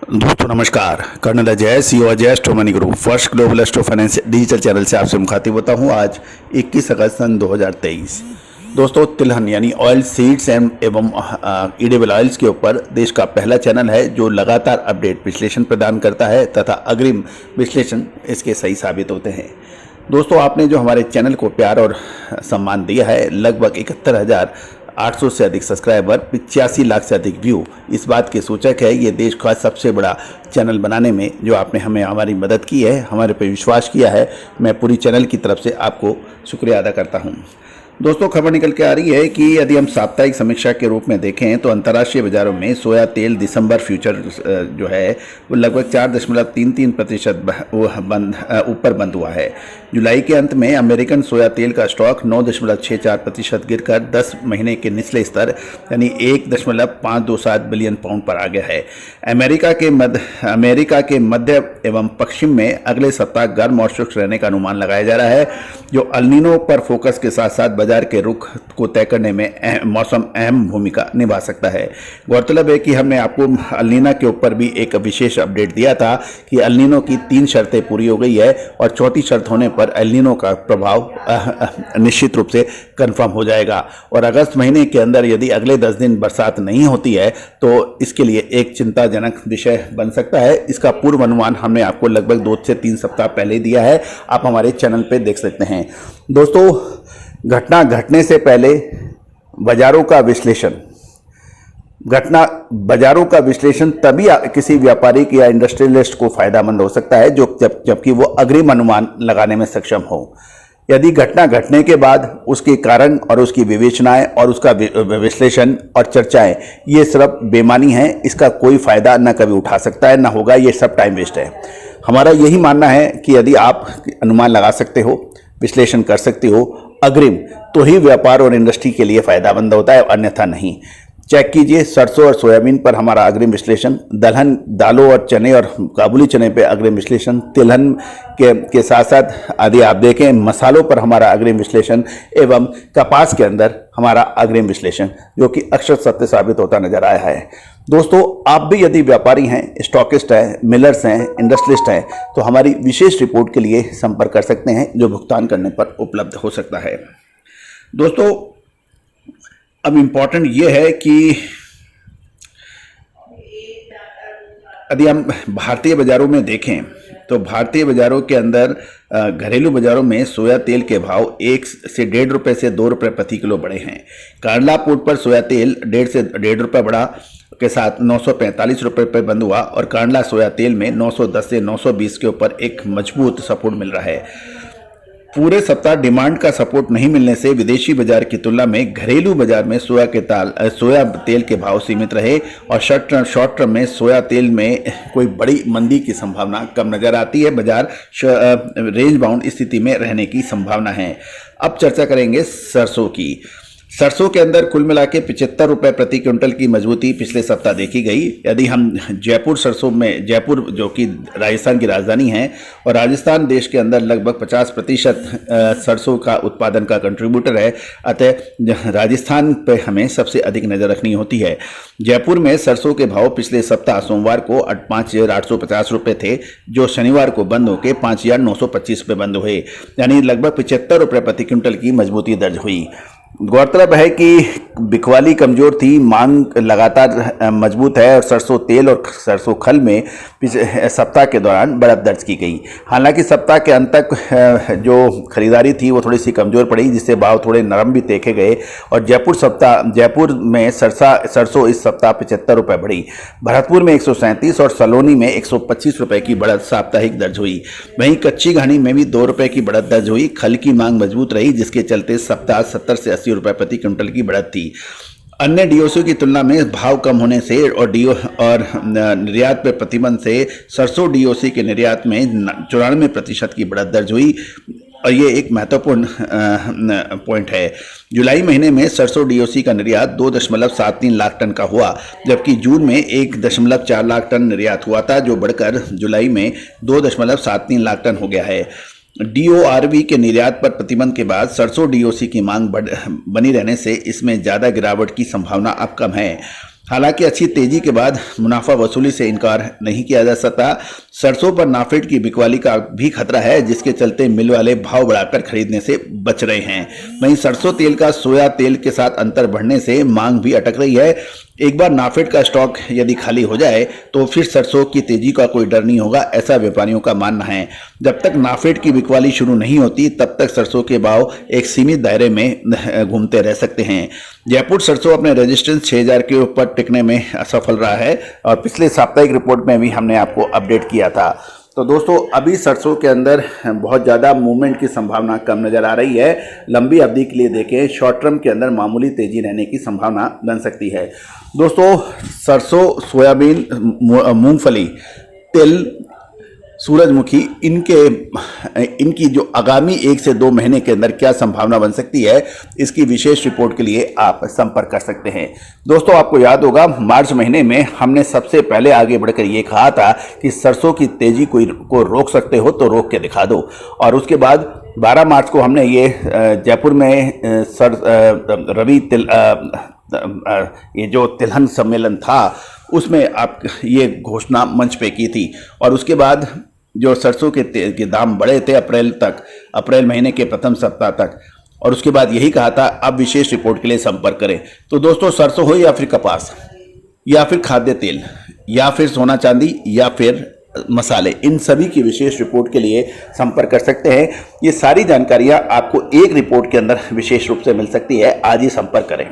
दोस्तों नमस्कार। Colonel Ajay, CEO Ajay astro money group first global astro finance digital channel से आपसे मुखातिब होता हूं। आज 21 अगस्त सन 2023। दोस्तों, तिलहन यानी ऑयल सीड्स एवं ईडेबल ऑयल्स के ऊपर देश का पहला चैनल है जो लगातार अपडेट विश्लेषण प्रदान करता है तथा अग्रिम विश्लेषण इसके सही साबित होते हैं। दोस्तों, आपने जो हमारे चैनल को प्यार और सम्मान दिया है, लगभग 71,800 से अधिक सब्सक्राइबर, 85 लाख से अधिक व्यू, इस बात के सूचक है। ये देश का सबसे बड़ा चैनल बनाने में जो आपने हमें हमारी मदद की है, हमारे पे विश्वास किया है, मैं पूरी चैनल की तरफ से आपको शुक्रिया अदा करता हूँ। दोस्तों, खबर निकल के आ रही है कि यदि हम साप्ताहिक समीक्षा के रूप में देखें तो अंतर्राष्ट्रीय बाजारों में सोया तेल दिसंबर फ्यूचर जो है वो लगभग 4.33% ऊपर बंद हुआ है। जुलाई के अंत में अमेरिकन सोया तेल का स्टॉक 9.64% गिरकर 10 महीने के निचले स्तर यानी 1.527 बिलियन पाउंड पर आ गया है। अमेरिका के मध्य एवं पश्चिम में अगले सप्ताह गर्म और शुष्क रहने का अनुमान लगाया जा रहा है, जो अल नीनो पर फोकस के साथ साथ बाजार के रुख को तय करने में मौसम अहम भूमिका निभा सकता है। गौरतलब है कि हमने आपको अल नीनो के ऊपर भी एक विशेष अपडेट दिया था कि अल नीनो की 3 शर्तें पूरी हो गई है और चौथी शर्त होने पर अल नीनो का प्रभाव निश्चित रूप से कंफर्म हो जाएगा। और अगस्त महीने के अंदर यदि अगले 10 दिन बरसात नहीं होती है तो इसके लिए एक चिंताजनक विषय बन सकता है। इसका पूर्व अनुमान हमने आपको लगभग 2 से 3 सप्ताह पहले दिया है, आप हमारे चैनल पे देख सकते हैं। दोस्तों, घटना घटने से पहले बाजारों का विश्लेषण तभी किसी व्यापारिक या इंडस्ट्रियलिस्ट को फायदेमंद हो सकता है जबकि वो अग्रिम अनुमान लगाने में सक्षम हो। यदि घटना घटने के बाद उसके कारण और उसकी विवेचनाएं और उसका विश्लेषण और चर्चाएं ये सब बेमानी है, इसका कोई फायदा न कभी उठा सकता है, ना होगा, ये सब टाइम वेस्ट है। हमारा यही मानना है कि यदि आप अनुमान लगा सकते हो, विश्लेषण कर सकते हो अग्रिम, तो ही व्यापार और इंडस्ट्री के लिए फायदेमंद होता है, अन्यथा नहीं। चेक कीजिए सरसों और सोयाबीन पर हमारा अग्रिम विश्लेषण, दलहन, दालों और चने और काबुली चने पे अग्रिम विश्लेषण, तिलहन के साथ साथ यदि आप देखें मसालों पर हमारा अग्रिम विश्लेषण एवं कपास के अंदर हमारा अग्रिम विश्लेषण, जो कि अक्षर सत्य साबित होता नजर आया है। दोस्तों, आप भी यदि व्यापारी हैं, स्टॉकिस्ट हैं, मिलर्स हैं, इंडस्ट्रियलिस्ट हैं, तो हमारी विशेष रिपोर्ट के लिए संपर्क कर सकते हैं जो भुगतान करने पर उपलब्ध हो सकता है। दोस्तों, अब इम्पॉर्टेंट ये है कि यदि हम भारतीय बाजारों में देखें तो भारतीय बाजारों के अंदर घरेलू बाजारों में सोया तेल के भाव 1 से 1.5 रुपये से 2 रुपये प्रति किलो बढ़े हैं। कांडला पोर्ट पर सोया तेल 1.5 से 1.5 रुपये बढ़ा के साथ 945 रुपये पर बंद हुआ और कांडला सोया तेल में 910 से 920 के ऊपर एक मजबूत सपोर्ट मिल रहा है। पूरे सप्ताह डिमांड का सपोर्ट नहीं मिलने से विदेशी बाजार की तुलना में घरेलू बाजार में सोया तेल के भाव सीमित रहे और शॉर्ट टर्म में सोया तेल में कोई बड़ी मंदी की संभावना कम नजर आती है। बाजार रेंज बाउंड स्थिति में रहने की संभावना है। अब चर्चा करेंगे सरसों की। सरसों के अंदर कुल मिला के 75 रुपये प्रति क्विंटल की मजबूती पिछले सप्ताह देखी गई। यदि हम जयपुर जो कि राजस्थान की राजधानी है और राजस्थान देश के अंदर लगभग 50% सरसों का उत्पादन का कंट्रीब्यूटर है, अतः राजस्थान पे हमें सबसे अधिक नज़र रखनी होती है। जयपुर में सरसों के भाव पिछले सप्ताह सोमवार को 5,850 रुपये थे, जो शनिवार को बंद होकर 5,925 रुपये बंद हुए, यानी लगभग 75 रुपये प्रति क्विंटल की मजबूती दर्ज हुई। गौरतलब है कि बिकवाली कमजोर थी, मांग लगातार मजबूत है और सरसों तेल और सरसों खल में सप्ताह के दौरान बढ़त दर्ज की गई। हालांकि सप्ताह के अंत तक जो खरीदारी थी वो थोड़ी सी कमजोर पड़ी, जिससे भाव थोड़े नरम भी देखे गए और जयपुर में सरसों इस सप्ताह 75 रुपये बढ़ी। भरतपुर में 137 और सलोनी में 125 रुपये की बढ़त साप्ताहिक दर्ज हुई। वहीं कच्ची घानी में भी 2 रुपये की बढ़त दर्ज हुई। खल की मांग मजबूत रही, जिसके चलते सप्ताह 70 से 80 रुपये प्रति क्विंटल की बढ़त थी। अन्य डीओसी की तुलना में भाव कम होने से और निर्यात पर प्रतिबंध से सरसों डीओसी के निर्यात में 94% की बढ़त दर्ज हुई और ये एक महत्वपूर्ण पॉइंट है। जुलाई महीने में सरसों डीओसी का निर्यात 2.73 लाख टन का हुआ, जबकि जून में 1.4 लाख टन निर्यात हुआ था, जो बढ़कर जुलाई में 2.73 लाख टन हो गया है। डीओआरवी के निर्यात पर प्रतिबंध के बाद सरसों डीओसी की मांग बनी रहने से इसमें ज़्यादा गिरावट की संभावना अब कम है। हालांकि अच्छी तेजी के बाद मुनाफा वसूली से इनकार नहीं किया जा सकता। सरसों पर नाफेड की बिकवाली का भी खतरा है, जिसके चलते मिल वाले भाव बढ़ाकर खरीदने से बच रहे हैं। वहीं सरसों तेल का सोया तेल के साथ अंतर बढ़ने से मांग भी अटक रही है। एक बार नाफेड का स्टॉक यदि खाली हो जाए तो फिर सरसों की तेजी का कोई डर नहीं होगा, ऐसा व्यापारियों का मानना है। जब तक नाफेड की बिकवाली शुरू नहीं होती तब तक सरसों के भाव एक सीमित दायरे में घूमते रह सकते हैं। जयपुर सरसों अपने रेजिस्टेंस 6000 के ऊपर टिकने में असफल रहा है और पिछले साप्ताहिक रिपोर्ट में भी हमने आपको अपडेट किया था। तो दोस्तों अभी सरसों के अंदर बहुत ज़्यादा मूवमेंट की संभावना कम नज़र आ रही है। लंबी अवधि के लिए देखें, शॉर्ट टर्म के अंदर मामूली तेजी रहने की संभावना बन सकती है। दोस्तों सरसों, सोयाबीन, मूंगफली, तिल, सूरजमुखी, इनकी जो आगामी 1 से 2 महीने के अंदर क्या संभावना बन सकती है, इसकी विशेष रिपोर्ट के लिए आप संपर्क कर सकते हैं। दोस्तों आपको याद होगा मार्च महीने में हमने सबसे पहले आगे बढ़कर ये कहा था कि सरसों की तेजी को रोक सकते हो तो रोक के दिखा दो, और उसके बाद 12 मार्च को हमने ये जयपुर में रवि तिल ये जो तिलहन सम्मेलन था उसमें आप ये घोषणा मंच पे की थी, और उसके बाद जो सरसों के दाम बढ़े थे अप्रैल महीने के प्रथम सप्ताह तक, और उसके बाद यही कहा था अब विशेष रिपोर्ट के लिए संपर्क करें। तो दोस्तों सरसों हो या फिर कपास या फिर खाद्य तेल या फिर सोना चांदी या फिर मसाले, इन सभी की विशेष रिपोर्ट के लिए संपर्क कर सकते हैं। ये सारी जानकारियां आपको एक रिपोर्ट के अंदर विशेष रूप से मिल सकती है। आज ही संपर्क करें।